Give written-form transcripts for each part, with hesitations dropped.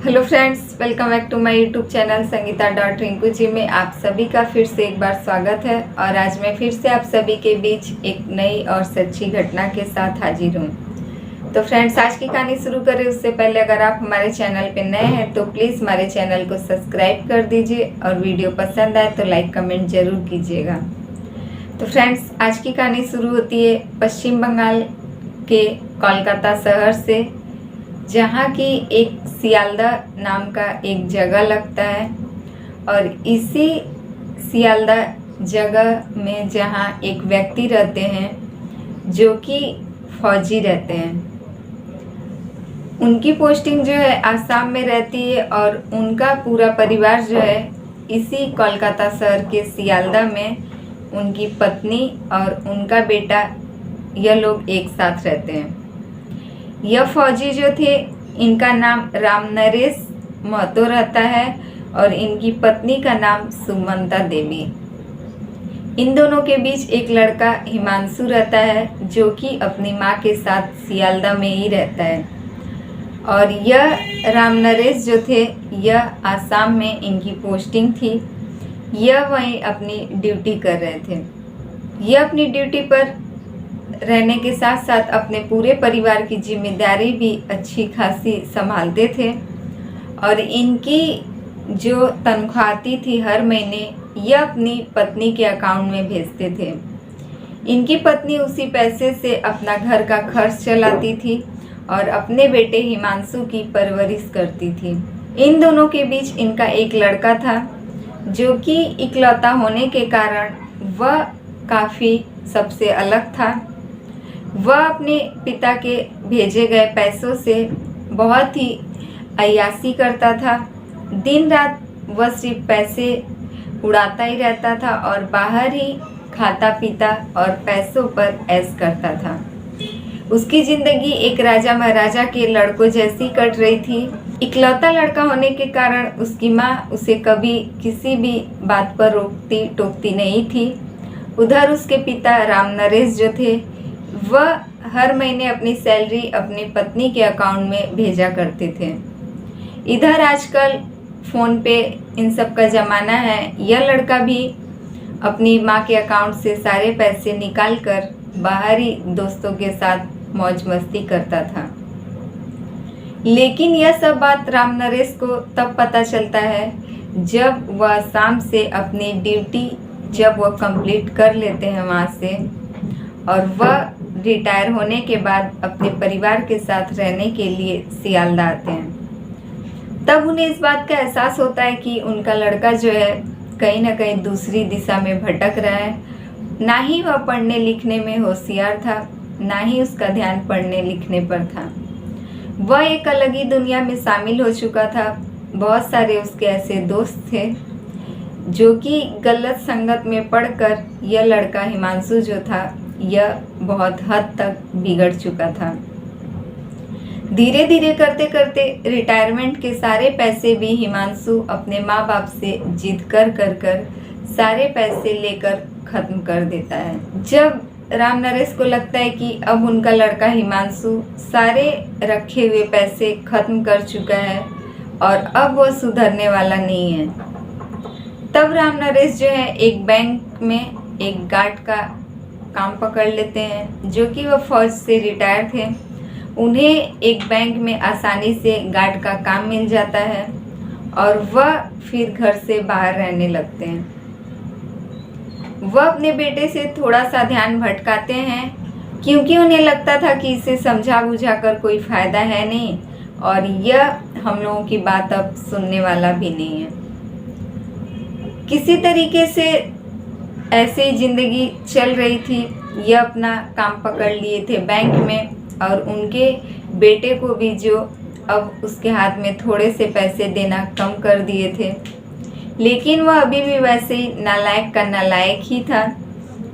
Hello friends, welcome back to my YouTube channel Sangeeta dot Rinku ji में आप सभी का फिर से एक बार स्वागत है। और आज मैं फिर से आप सभी के बीच एक नई और सच्ची घटना के साथ हाजिर हूँ। तो फ्रेंड्स, आज की कहानी शुरू करें उससे पहले अगर आप हमारे चैनल पर नए हैं तो प्लीज़ हमारे चैनल को सब्सक्राइब कर दीजिए और वीडियो पसंद आए तो लाइक कमेंट ज़रूर कीजिएगा। तो फ्रेंड्स, आज की कहानी शुरू होती है पश्चिम बंगाल के कोलकाता शहर से, जहाँ की एक सियालदा नाम का एक जगह लगता है। और इसी सियालदा जगह में जहाँ एक व्यक्ति रहते हैं जो कि फौजी रहते हैं। उनकी पोस्टिंग जो है आसाम में रहती है और उनका पूरा परिवार जो है इसी कोलकाता शहर के सियालदा में, उनकी पत्नी और उनका बेटा, यह लोग एक साथ रहते हैं। यह फौजी जो थे, इनका नाम रामनरेश महतो रहता है और इनकी पत्नी का नाम सुमंता देवी। इन दोनों के बीच एक लड़का हिमांशु रहता है जो कि अपनी माँ के साथ सियालदा में ही रहता है। और यह रामनरेश जो थे, यह आसाम में इनकी पोस्टिंग थी। यह वहीं अपनी ड्यूटी कर रहे थे। यह अपनी ड्यूटी पर रहने के साथ साथ अपने पूरे परिवार की जिम्मेदारी भी अच्छी खासी संभालते थे। और इनकी जो तनख्वाह आती थी हर महीने, यह अपनी पत्नी के अकाउंट में भेजते थे। इनकी पत्नी उसी पैसे से अपना घर का खर्च चलाती थी और अपने बेटे हिमांशु की परवरिश करती थी। इन दोनों के बीच इनका एक लड़का था जो कि इकलौता होने के कारण वह काफ़ी सबसे अलग था। वह अपने पिता के भेजे गए पैसों से बहुत ही अय्याशी करता था। दिन रात वह सिर्फ पैसे उड़ाता ही रहता था और बाहर ही खाता पीता और पैसों पर ऐश करता था। उसकी ज़िंदगी एक राजा महाराजा के लड़कों जैसी कट रही थी। इकलौता लड़का होने के कारण उसकी माँ उसे कभी किसी भी बात पर रोकती टोकती नहीं थी। उधर उसके पिता रामनरेश जो थे, वह हर महीने अपनी सैलरी अपनी पत्नी के अकाउंट में भेजा करते थे। इधर आजकल फ़ोन पे इन सब का ज़माना है। यह लड़का भी अपनी माँ के अकाउंट से सारे पैसे निकाल कर बाहरी दोस्तों के साथ मौज मस्ती करता था। लेकिन यह सब बात रामनरेश को तब पता चलता है जब वह शाम से अपनी ड्यूटी जब वह कंप्लीट कर लेते हैं वहाँ से, और वह रिटायर होने के बाद अपने परिवार के साथ रहने के लिए सियालदा आते हैं। तब उन्हें इस बात का एहसास होता है कि उनका लड़का जो है कहीं ना कहीं दूसरी दिशा में भटक रहा है। ना ही वह पढ़ने लिखने में होशियार था, ना ही उसका ध्यान पढ़ने लिखने पर था। वह एक अलग ही दुनिया में शामिल हो चुका था। बहुत सारे उसके ऐसे दोस्त थे जो कि गलत संगत में पढ़कर यह लड़का हिमांशु जो था, यह बहुत हद तक बिगड़ चुका था। धीरे धीरे करते करते रिटायरमेंट के सारे पैसे भी हिमांशु अपने माँ बाप से जिद कर सारे पैसे लेकर ख़त्म कर देता है। जब रामनरेश को लगता है कि अब उनका लड़का हिमांशु सारे रखे हुए पैसे ख़त्म कर चुका है और अब वह सुधरने वाला नहीं है, तब रामनरेश जो है एक बैंक में एक गार्ड का काम पकड़ लेते हैं, जो कि वह फौज से रिटायर थे। उन्हें एक बैंक में आसानी से गार्ड का काम मिल जाता है और वह फिर घर से बाहर रहने लगते हैं। वह अपने बेटे से थोड़ा सा ध्यान भटकाते हैं क्योंकि उन्हें लगता था कि इसे समझा बुझा कर कोई फ़ायदा है नहीं और यह हम लोगों की बात अब सुनने वाला भी नहीं है। किसी तरीके से ऐसे ही ज़िंदगी चल रही थी। यह अपना काम पकड़ लिए थे बैंक में और उनके बेटे को भी जो अब उसके हाथ में थोड़े से पैसे देना कम कर दिए थे, लेकिन वह अभी भी वैसे ही नालायक का नालायक ही था।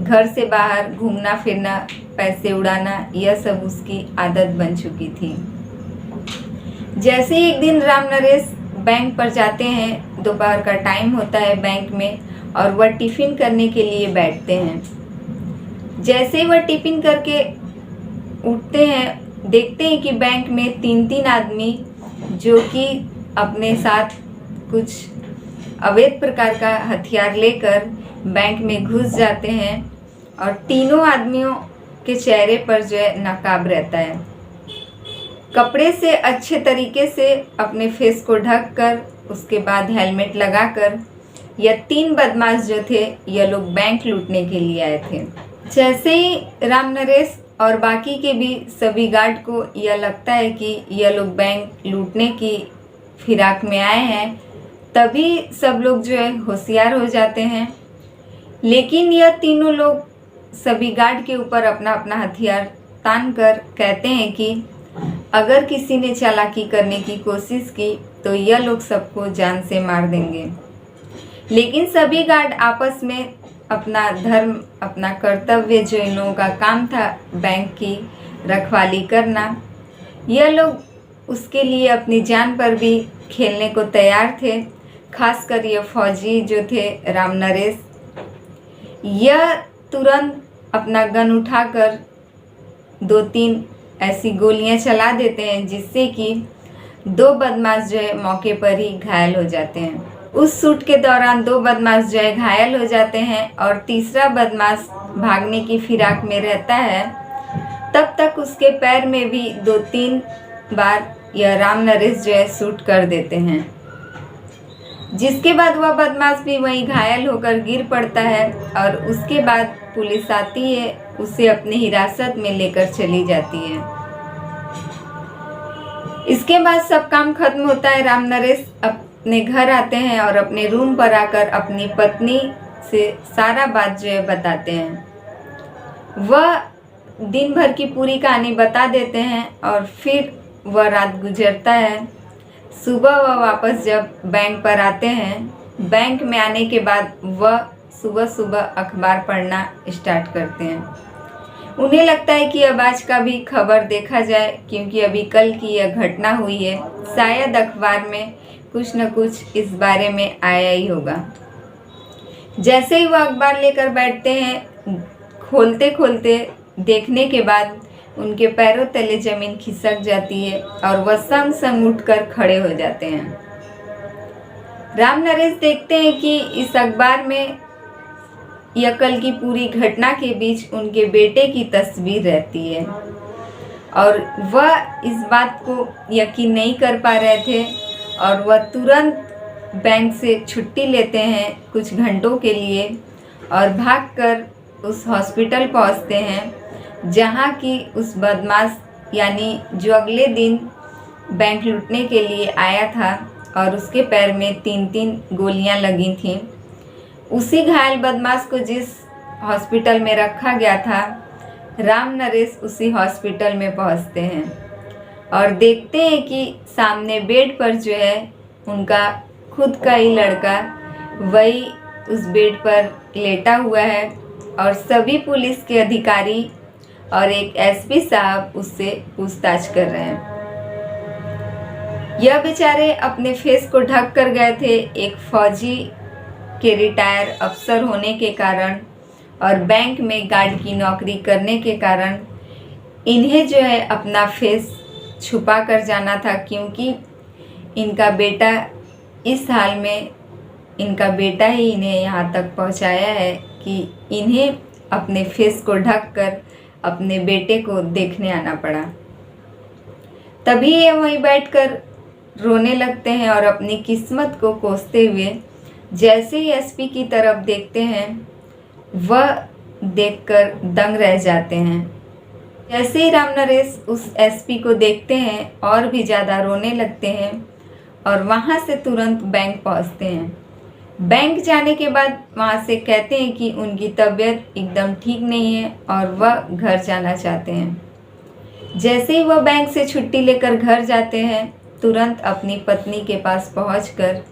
घर से बाहर घूमना फिरना, पैसे उड़ाना, यह सब उसकी आदत बन चुकी थी। जैसे ही एक दिन रामनरेश बैंक पर जाते हैं, दोपहर का टाइम होता है बैंक में, और वह टिफ़िन करने के लिए बैठते हैं। जैसे ही वह टिफ़िन करके उठते हैं, देखते हैं कि बैंक में 3-3 आदमी जो कि अपने साथ कुछ अवैध प्रकार का हथियार लेकर बैंक में घुस जाते हैं और तीनों आदमियों के चेहरे पर जो है नकाब रहता है। कपड़े से अच्छे तरीके से अपने फेस को ढक कर, उसके बाद हेलमेट लगाकर यह 3 बदमाश जो थे यह लोग बैंक लूटने के लिए आए थे। जैसे ही राम नरेश और बाकी के भी सभी गार्ड को यह लगता है कि यह लोग बैंक लूटने की फिराक में आए हैं, तभी सब लोग जो है होशियार हो जाते हैं। लेकिन यह तीनों लोग सभी गार्ड के ऊपर अपना अपना हथियार तान कर कहते हैं कि अगर किसी ने चालाकी करने की कोशिश की तो यह लोग सबको जान से मार देंगे। लेकिन सभी गार्ड आपस में अपना धर्म, अपना कर्तव्य, जो इन लोगों का काम था बैंक की रखवाली करना, यह लोग उसके लिए अपनी जान पर भी खेलने को तैयार थे। खासकर ये फौजी जो थे राम नरेश, यह तुरंत अपना गन उठाकर 2-3 ऐसी गोलियां चला देते हैं जिससे कि 2 बदमाश जो है मौके पर ही घायल हो जाते हैं। उस शूट के दौरान 2 बदमाश जो है घायल हो जाते हैं और तीसरा बदमाश भागने की फिराक में रहता है। तब तक उसके पैर में भी 2-3 बार यह राम नरेश जो है शूट कर देते हैं, जिसके बाद वह बदमाश भी वहीं घायल होकर गिर पड़ता है और उसके बाद पुलिस आती है, उसे अपनी हिरासत में लेकर चली जाती है। इसके बाद सब काम खत्म होता है। राम नरेश अपने घर आते हैं और अपने रूम पर आकर अपनी पत्नी से सारा बात जो है बताते हैं। वह दिन भर की पूरी कहानी बता देते हैं और फिर वह रात गुजरता है। सुबह वह वापस जब बैंक पर आते हैं, बैंक में आने के बाद वह सुबह सुबह अखबार पढ़ना स्टार्ट करते हैं। उन्हें लगता है कि अब आज का भी खबर देखा जाए, क्योंकि अभी कल की यह घटना हुई है, शायद अखबार में कुछ न कुछ इस बारे में आया ही होगा। जैसे ही वह अखबार लेकर बैठते हैं, खोलते खोलते देखने के बाद उनके पैरों तले जमीन खिसक जाती है और वह संग संग उठकर खड़े हो जाते हैं। राम नरेश देखते हैं कि इस अखबार में यह कल की पूरी घटना के बीच उनके बेटे की तस्वीर रहती है और वह इस बात को यकीन नहीं कर पा रहे थे और वह तुरंत बैंक से छुट्टी लेते हैं कुछ घंटों के लिए और भागकर उस हॉस्पिटल पहुंचते हैं जहां की उस बदमाश यानी जो अगले दिन बैंक लूटने के लिए आया था और उसके पैर में 3-3 गोलियां लगी थीं, उसी घायल बदमाश को जिस हॉस्पिटल में रखा गया था, राम नरेश उसी हॉस्पिटल में पहुंचते हैं और देखते हैं कि सामने बेड पर जो है उनका खुद का ही लड़का वही उस बेड पर लेटा हुआ है और सभी पुलिस के अधिकारी और एक एसपी साहब उससे पूछताछ कर रहे हैं। यह बेचारे अपने फेस को ढक कर गए थे एक फौजी के रिटायर अफसर होने के कारण और बैंक में गार्ड की नौकरी करने के कारण इन्हें जो है अपना फेस छुपा कर जाना था, क्योंकि इनका बेटा इस हाल में इनका बेटा ही इन्हें यहाँ तक पहुँचाया है कि इन्हें अपने फेस को ढक कर अपने बेटे को देखने आना पड़ा। तभी ये वहीं बैठकर रोने लगते हैं और अपनी किस्मत को कोसते हुए जैसे ही एसपी की तरफ देखते हैं, वह देखकर दंग रह जाते हैं। जैसे ही राम नरेश उस एसपी को देखते हैं और भी ज़्यादा रोने लगते हैं और वहाँ से तुरंत बैंक पहुँचते हैं। बैंक जाने के बाद वहाँ से कहते हैं कि उनकी तबीयत एकदम ठीक नहीं है और वह घर जाना चाहते हैं। जैसे ही वह बैंक से छुट्टी लेकर घर जाते हैं, तुरंत अपनी पत्नी के पास पहुंचकर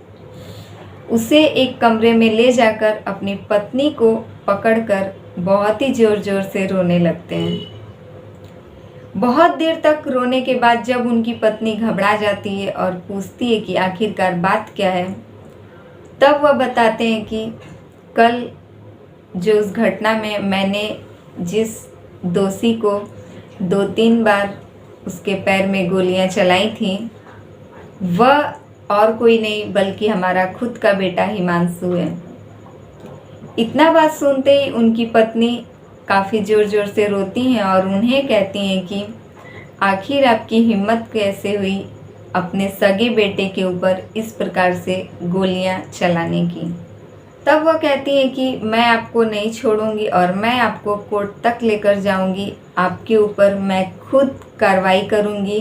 उसे एक कमरे में ले जाकर अपनी पत्नी को पकड़कर बहुत ही ज़ोर ज़ोर से रोने लगते हैं। बहुत देर तक रोने के बाद जब उनकी पत्नी घबरा जाती है और पूछती है कि आखिरकार बात क्या है, तब वह बताते हैं कि कल जो उस घटना में मैंने जिस दोषी को 2-3 बार उसके पैर में गोलियां चलाई थीं, वह और कोई नहीं बल्कि हमारा खुद का बेटा हिमांशु है। इतना बात सुनते ही उनकी पत्नी काफ़ी ज़ोर ज़ोर से रोती हैं और उन्हें कहती हैं कि आखिर आपकी हिम्मत कैसे हुई अपने सगे बेटे के ऊपर इस प्रकार से गोलियां चलाने की। तब वह कहती हैं कि मैं आपको नहीं छोड़ूंगी और मैं आपको कोर्ट तक लेकर जाऊंगी, आपके ऊपर मैं खुद कार्रवाई करूंगी,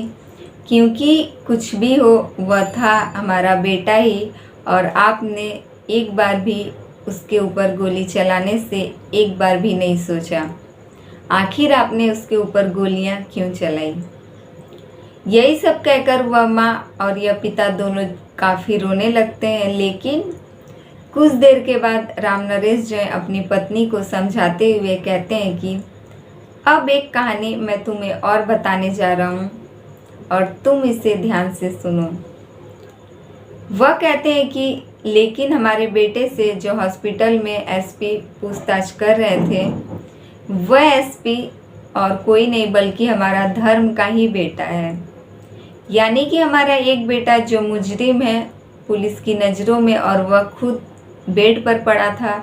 क्योंकि कुछ भी हो वह था हमारा बेटा ही और आपने एक बार भी उसके ऊपर गोली चलाने से एक बार भी नहीं सोचा। आखिर आपने उसके ऊपर गोलियां क्यों चलाई। यही सब कहकर वह माँ और यह पिता दोनों काफ़ी रोने लगते हैं। लेकिन कुछ देर के बाद राम नरेश जो है अपनी पत्नी को समझाते हुए कहते हैं कि अब एक कहानी मैं तुम्हें और बताने जा रहा हूँ और तुम इसे ध्यान से सुनो। वह कहते हैं कि लेकिन हमारे बेटे से जो हॉस्पिटल में एसपी पूछताछ कर रहे थे वह एसपी और कोई नहीं बल्कि हमारा धर्म का ही बेटा है, यानी कि हमारा एक बेटा जो मुजरिम है पुलिस की नज़रों में और वह खुद बेड पर पड़ा था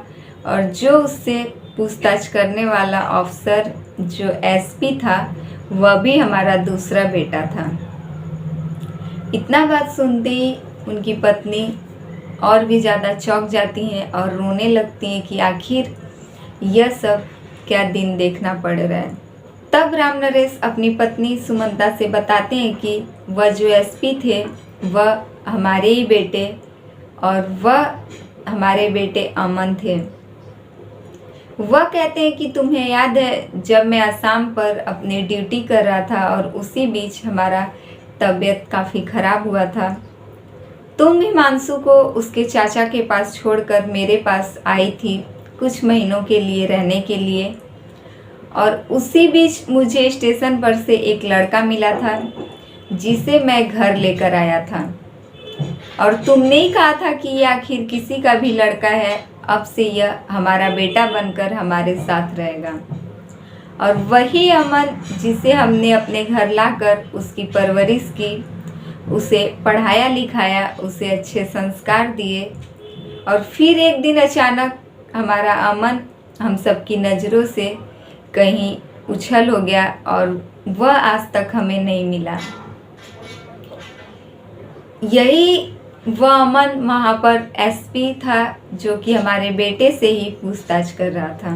और जो उससे पूछताछ करने वाला ऑफिसर जो एसपी था वह भी हमारा दूसरा बेटा था। इतना बात सुनते ही उनकी पत्नी और भी ज़्यादा चौंक जाती हैं और रोने लगती हैं कि आखिर यह सब क्या दिन देखना पड़ रहा है। तब राम नरेश अपनी पत्नी सुमंता से बताते हैं कि वह जो एसपी थे वह हमारे ही बेटे और वह हमारे बेटे अमन थे। वह कहते हैं कि तुम्हें याद है जब मैं आसाम पर अपनी ड्यूटी कर रहा था और उसी बीच हमारा तबीयत काफ़ी ख़राब हुआ था, तुम हिमांशु को उसके चाचा के पास छोड़कर मेरे पास आई थी कुछ महीनों के लिए रहने के लिए, और उसी बीच मुझे स्टेशन पर से एक लड़का मिला था जिसे मैं घर लेकर आया था और तुमने ही कहा था कि यह आखिर किसी का भी लड़का है, अब से यह हमारा बेटा बनकर हमारे साथ रहेगा। और वही अमन जिसे हमने अपने घर लाकर उसकी परवरिश की, उसे पढ़ाया लिखाया, उसे अच्छे संस्कार दिए और फिर एक दिन अचानक हमारा अमन हम सबकी नज़रों से कहीं उछल हो गया और वह आज तक हमें नहीं मिला। यही वह अमन वहाँ पर एसपी था जो कि हमारे बेटे से ही पूछताछ कर रहा था।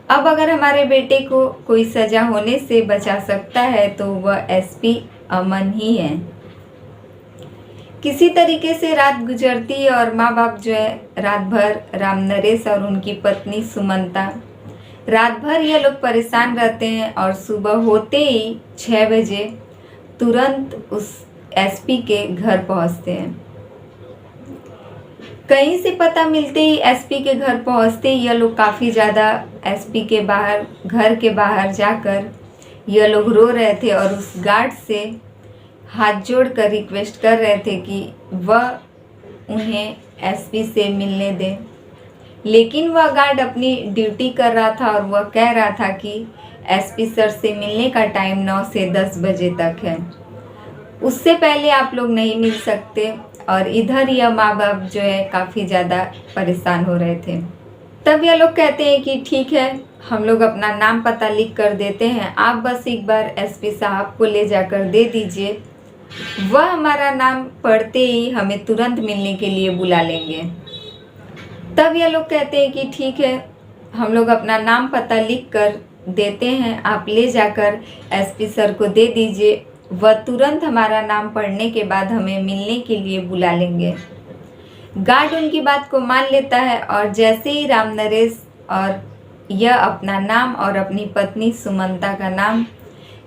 अब अगर हमारे बेटे को कोई सज़ा होने से बचा सकता है तो वह एसपी अमन ही है। किसी तरीके से रात गुजरती है और माँ बाप जो है रात भर राम नरेश और उनकी पत्नी सुमंता रात भर ये लोग परेशान रहते हैं और सुबह होते ही 6 बजे तुरंत उस एसपी के घर पहुंचते हैं। कहीं से पता मिलते ही एसपी के घर पहुंचते ही यह लोग काफ़ी ज़्यादा एसपी के बाहर घर के बाहर जाकर यह लोग रो रहे थे और उस गार्ड से हाथ जोड़कर रिक्वेस्ट कर रहे थे कि वह उन्हें एसपी से मिलने दें। लेकिन वह गार्ड अपनी ड्यूटी कर रहा था और वह कह रहा था कि एसपी सर से मिलने का टाइम 9 से 10 बजे तक है, उससे पहले आप लोग नहीं मिल सकते। और इधर यह माँ बाप जो है काफ़ी ज़्यादा परेशान हो रहे थे। तब यह लोग कहते हैं कि ठीक है, हम लोग अपना नाम पता लिख कर देते हैं, आप बस एक बार एसपी साहब को ले जाकर दे दीजिए, वह हमारा नाम पढ़ते ही हमें तुरंत मिलने के लिए बुला लेंगे। तब यह लोग कहते हैं कि ठीक है, हम लोग अपना नाम पता लिख कर देते हैं, आप ले जाकर एसपी सर को दे दीजिए, वह तुरंत हमारा नाम पढ़ने के बाद हमें मिलने के लिए बुला लेंगे। गार्ड उनकी बात को मान लेता है और जैसे ही राम नरेश और यह अपना नाम और अपनी पत्नी सुमंता का नाम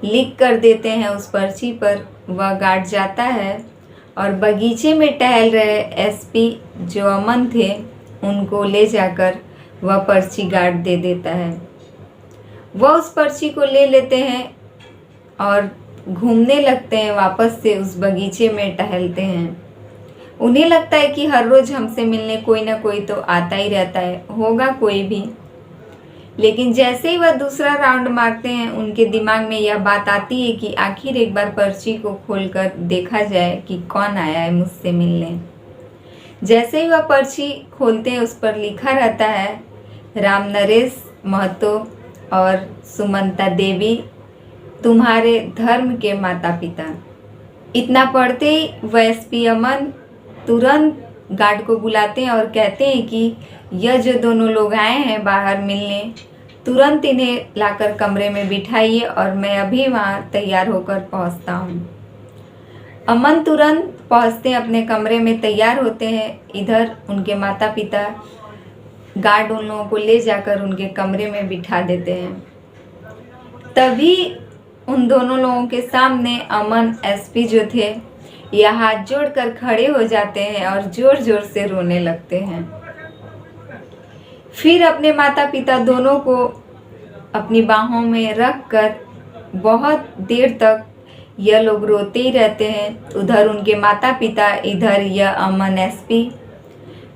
लिख कर देते हैं उस पर्ची पर, वह गार्ड जाता है और बगीचे में टहल रहे एसपी जो अमन थे उनको ले जाकर वह पर्ची गार्ड दे देता है। वह उस पर्ची को ले लेते हैं और घूमने लगते हैं, वापस से उस बगीचे में टहलते हैं। उन्हें लगता है कि हर रोज़ हमसे मिलने कोई ना कोई तो आता ही रहता है, होगा कोई भी। लेकिन जैसे ही वह दूसरा राउंड मारते हैं उनके दिमाग में यह बात आती है कि आखिर एक बार पर्ची को खोलकर देखा जाए कि कौन आया है मुझसे मिलने। जैसे ही वह पर्ची खोलते हैं उस पर लिखा रहता है राम नरेश महतो और सुमंता देवी तुम्हारे धर्म के माता पिता। इतना पढ़ते ही वह एसपी अमन तुरंत गार्ड को बुलाते हैं और कहते हैं कि यह जो दोनों लोग आए हैं बाहर मिलने, तुरंत इन्हें लाकर कमरे में बिठाइए और मैं अभी वहाँ तैयार होकर पहुँचता हूँ। अमन तुरंत पहुँचते हैं, अपने कमरे में तैयार होते हैं। इधर उनके माता पिता गार्ड उन लोगों को ले जाकर उनके कमरे में बिठा देते हैं। तभी उन दोनों लोगों के सामने अमन एसपी जो थे यह हाथ जोड़कर खड़े हो जाते हैं और जोर जोर से रोने लगते हैं। फिर अपने माता पिता दोनों को अपनी बाहों में रखकर बहुत देर तक यह लोग रोते ही रहते हैं। उधर उनके माता पिता, इधर यह अमन एसपी,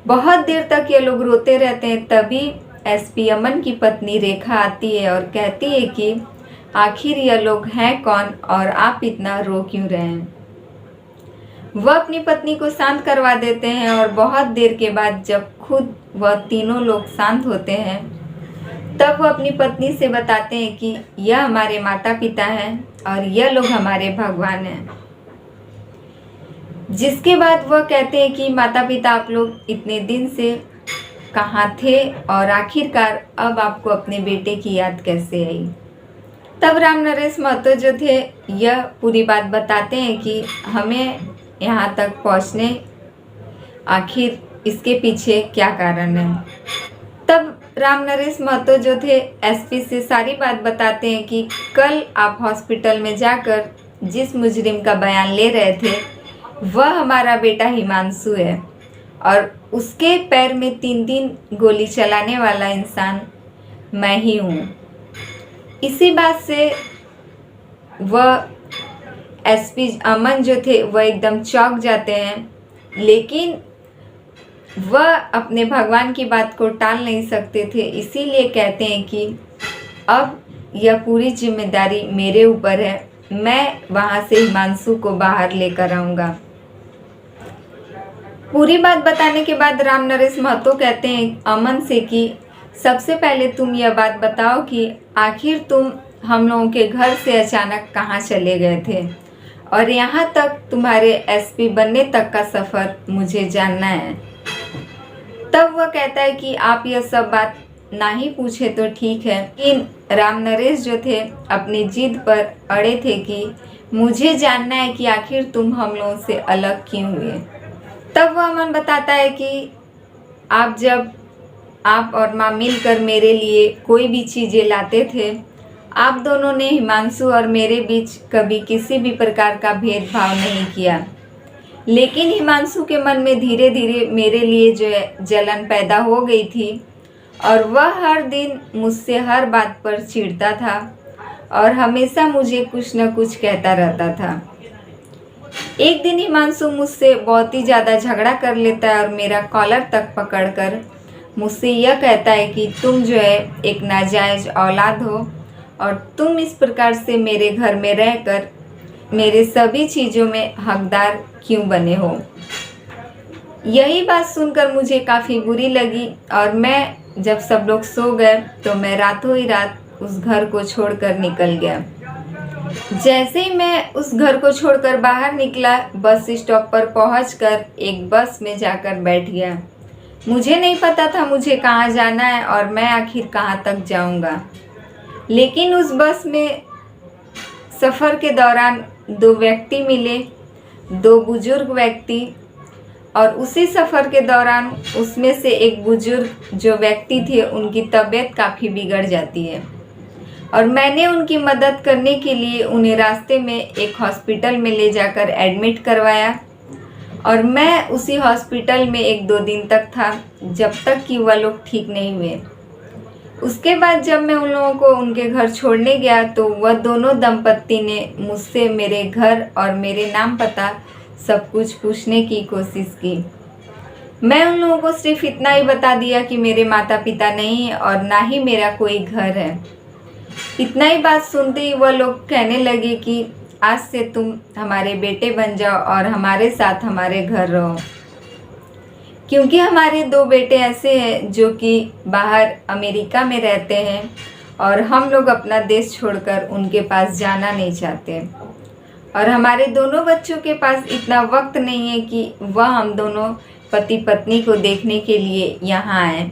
बहुत देर तक ये लोग रोते रहते हैं। तभी एसपी अमन की पत्नी रेखा आती है और कहती है कि आखिर यह लोग हैं कौन और आप इतना रो क्यों रहे हैं। वह अपनी पत्नी को शांत करवा देते हैं और बहुत देर के बाद जब खुद वह तीनों लोग शांत होते हैं तब वह अपनी पत्नी से बताते हैं कि यह हमारे माता पिता हैं और यह लोग हमारे भगवान हैं। जिसके बाद वह कहते हैं कि माता पिता आप लोग इतने दिन से कहाँ थे और आखिरकार अब आपको अपने बेटे की याद कैसे आई। तब राम नरेश महतो जो थे यह पूरी बात बताते हैं कि हमें यहाँ तक पहुँचने आखिर इसके पीछे क्या कारण है। तब राम नरेश महतो जो थे एसपी से सारी बात बताते हैं कि कल आप हॉस्पिटल में जाकर जिस मुजरिम का बयान ले रहे थे वह हमारा बेटा हिमांशु है और उसके पैर में 3-3 गोली चलाने वाला इंसान मैं ही हूँ। इसी बात से वह एसपी अमन जो थे वह एकदम चौंक जाते हैं, लेकिन वह अपने भगवान की बात को टाल नहीं सकते थे। इसीलिए कहते हैं कि अब यह पूरी जिम्मेदारी मेरे ऊपर है, मैं वहाँ से हिमांशु को बाहर लेकर आऊँगा। पूरी बात बताने के बाद राम नरेश महतो कहते हैं अमन से कि सबसे पहले तुम यह बात बताओ कि आखिर तुम हम लोगों के घर से अचानक कहाँ चले गए थे और यहाँ तक तुम्हारे एसपी बनने तक का सफ़र मुझे जानना है। तब वह कहता है कि आप यह सब बात ना ही पूछे तो ठीक है, लेकिन राम नरेश जो थे अपनी जिद पर अड़े थे कि मुझे जानना है कि आखिर तुम हम लोगों से अलग क्यों हुए। तब वह अमन बताता है कि जब आप और माँ मिलकर मेरे लिए कोई भी चीज़ें लाते थे, आप दोनों ने हिमांशु और मेरे बीच कभी किसी भी प्रकार का भेदभाव नहीं किया, लेकिन हिमांशु के मन में धीरे धीरे मेरे लिए जो है जलन पैदा हो गई थी और वह हर दिन मुझसे हर बात पर चिढ़ता था और हमेशा मुझे कुछ न कुछ कहता रहता था। एक दिन हिमांशु मुझसे बहुत ही ज़्यादा झगड़ा कर लेता है और मेरा कॉलर तक पकड़कर मुझसे यह कहता है कि तुम जो है एक नाजायज़ औलाद हो और तुम इस प्रकार से मेरे घर में रहकर मेरे सभी चीज़ों में हकदार क्यों बने हो। यही बात सुनकर मुझे काफ़ी बुरी लगी और मैं जब सब लोग सो गए तो मैं रातों ही रात उस घर को छोड़कर निकल गया। जैसे ही मैं उस घर को छोड़कर बाहर निकला, बस स्टॉप पर पहुंचकर एक बस में जाकर बैठ गया। मुझे नहीं पता था मुझे कहाँ जाना है और मैं आखिर कहाँ तक जाऊंगा, लेकिन उस बस में सफ़र के दौरान 2 व्यक्ति मिले, 2 बुजुर्ग व्यक्ति, और उसी सफ़र के दौरान उसमें से एक बुजुर्ग जो व्यक्ति थे उनकी तबीयत काफ़ी बिगड़ जाती है और मैंने उनकी मदद करने के लिए उन्हें रास्ते में एक हॉस्पिटल में ले जाकर एडमिट करवाया और मैं उसी हॉस्पिटल में 1-2 दिन तक था जब तक कि वह लोग ठीक नहीं हुए। उसके बाद जब मैं उन लोगों को उनके घर छोड़ने गया तो वह दोनों दंपत्ति ने मुझसे मेरे घर और मेरे नाम पता सब कुछ पूछने की कोशिश की। मैं उन लोगों को सिर्फ इतना ही बता दिया कि मेरे माता पिता नहीं और ना ही मेरा कोई घर है। इतना ही बात सुनते ही वह लोग कहने लगे कि आज से तुम हमारे बेटे बन जाओ और हमारे साथ हमारे घर रहो, क्योंकि हमारे 2 बेटे ऐसे हैं जो कि बाहर अमेरिका में रहते हैं और हम लोग अपना देश छोड़कर उनके पास जाना नहीं चाहते। और हमारे दोनों बच्चों के पास इतना वक्त नहीं है कि वह हम दोनों पति पत्नी को देखने के लिए यहाँ आए,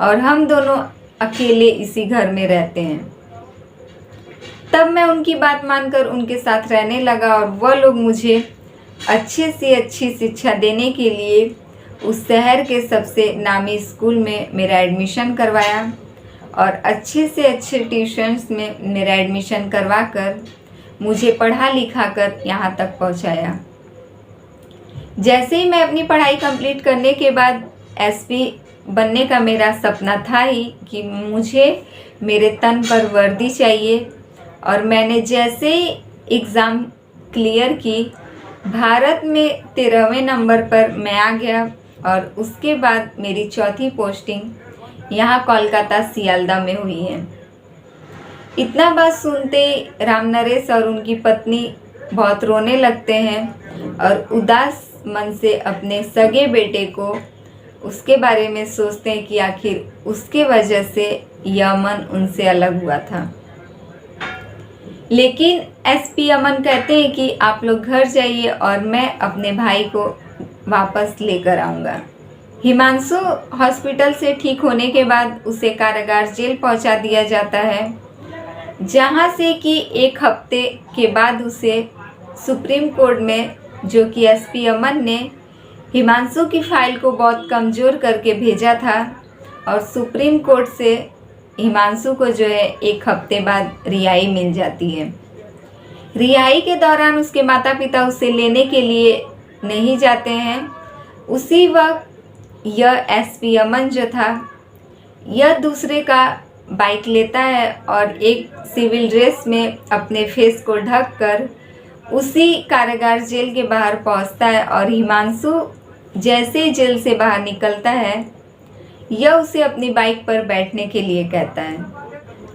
और हम दोनों अकेले इसी घर में रहते हैं। तब मैं उनकी बात मानकर उनके साथ रहने लगा और वह लोग मुझे अच्छे से अच्छी शिक्षा देने के लिए उस शहर के सबसे नामी स्कूल में मेरा एडमिशन करवाया और अच्छे से अच्छे ट्यूशन्स में मेरा एडमिशन करवाकर मुझे पढ़ा लिखा कर यहाँ तक पहुँचाया। जैसे ही मैं अपनी पढ़ाई कंप्लीट करने के बाद एसपी बनने का मेरा सपना था ही कि मुझे मेरे तन पर वर्दी चाहिए, और मैंने जैसे ही एग्ज़ाम क्लियर की भारत में 13वें नंबर पर मैं आ गया, और उसके बाद मेरी चौथी पोस्टिंग यहाँ कोलकाता सियालदा में हुई है। इतना बात सुनते राम नरेश और उनकी पत्नी बहुत रोने लगते हैं और उदास मन से अपने सगे बेटे को उसके बारे में सोचते हैं कि आखिर उसके वजह से यह अमन उनसे अलग हुआ था। लेकिन एसपी अमन कहते हैं कि आप लोग घर जाइए और मैं अपने भाई को वापस लेकर आऊँगा। हिमांशु हॉस्पिटल से ठीक होने के बाद उसे कारागार जेल पहुंचा दिया जाता है, जहां से कि 1 हफ्ते के बाद उसे सुप्रीम कोर्ट में, जो कि एसपी अमन ने हिमांशु की फाइल को बहुत कमज़ोर करके भेजा था, और सुप्रीम कोर्ट से हिमांशु को जो है 1 हफ्ते बाद रिहाई मिल जाती है। रिहाई के दौरान उसके माता पिता उसे लेने के लिए नहीं जाते हैं। उसी वक्त यह एसपी अमन जो था, यह दूसरे का बाइक लेता है और एक सिविल ड्रेस में अपने फेस को ढककर उसी कारागार जेल के बाहर पहुंचता है, और हिमांशु जैसे ही जेल से बाहर निकलता है यह उसे अपनी बाइक पर बैठने के लिए कहता है।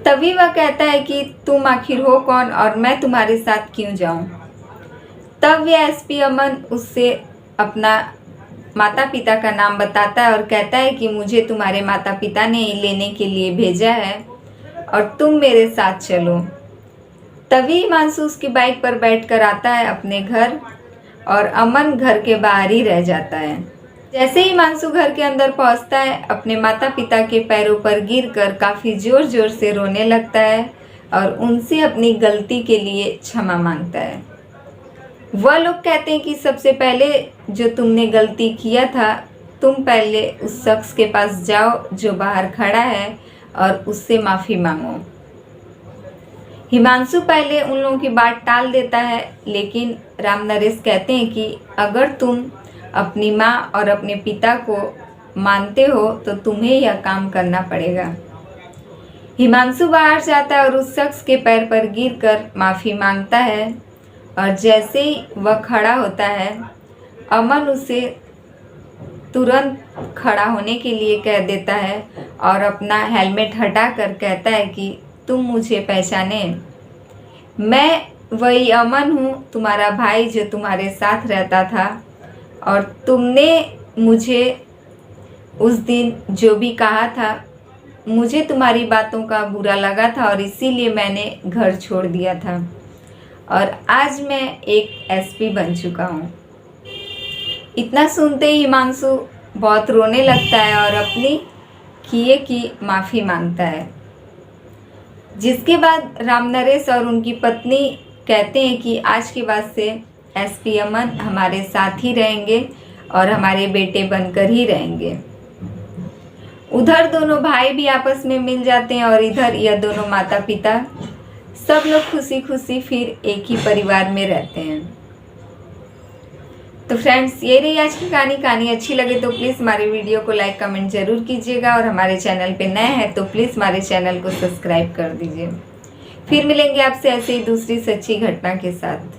तभी वह कहता है कि तुम आखिर हो कौन और मैं तुम्हारे साथ क्यों जाऊं। तब यह एसपी अमन उससे अपना माता पिता का नाम बताता है और कहता है कि मुझे तुम्हारे माता पिता ने लेने के लिए भेजा है और तुम मेरे साथ चलो। तभी हिमांशु उसकी बाइक पर बैठकर आता है अपने घर, और अमन घर के बाहर ही रह जाता है। जैसे ही हिमांशु घर के अंदर पहुंचता है, अपने माता पिता के पैरों पर गिरकर काफ़ी ज़ोर ज़ोर से रोने लगता है और उनसे अपनी गलती के लिए क्षमा मांगता है। वह लोग कहते हैं कि सबसे पहले जो तुमने गलती किया था, तुम पहले उस शख्स के पास जाओ जो बाहर खड़ा है और उससे माफ़ी मांगो। हिमांशु पहले उन लोगों की बात टाल देता है, लेकिन राम नरेश कहते हैं कि अगर तुम अपनी माँ और अपने पिता को मानते हो तो तुम्हें यह काम करना पड़ेगा। हिमांशु बाहर जाता है और उस शख्स के पैर पर गिरकर माफ़ी मांगता है, और जैसे ही वह खड़ा होता है, अमन उसे तुरंत खड़ा होने के लिए कह देता है और अपना हेलमेट हटाकर कहता है कि तुम मुझे पहचाने, मैं वही अमन हूँ, तुम्हारा भाई जो तुम्हारे साथ रहता था, और तुमने मुझे उस दिन जो भी कहा था, मुझे तुम्हारी बातों का बुरा लगा था और इसीलिए मैंने घर छोड़ दिया था, और आज मैं एक एसपी बन चुका हूँ। इतना सुनते ही हिमांशु बहुत रोने लगता है और अपनी किए की माफ़ी मांगता है, जिसके बाद राम नरेश और उनकी पत्नी कहते हैं कि आज के बाद से एसपी अमन हमारे साथ ही रहेंगे और हमारे बेटे बनकर ही रहेंगे। उधर दोनों भाई भी आपस में मिल जाते हैं और इधर यह दोनों माता पिता सब लोग खुशी खुशी फिर एक ही परिवार में रहते हैं। तो फ्रेंड्स, ये रही आज की कहानी अच्छी लगे तो प्लीज़ हमारे वीडियो को लाइक कमेंट जरूर कीजिएगा, और हमारे चैनल पे नए हैं तो प्लीज़ हमारे चैनल को सब्सक्राइब कर दीजिए। फिर मिलेंगे आपसे ऐसे ही दूसरी सच्ची घटना के साथ।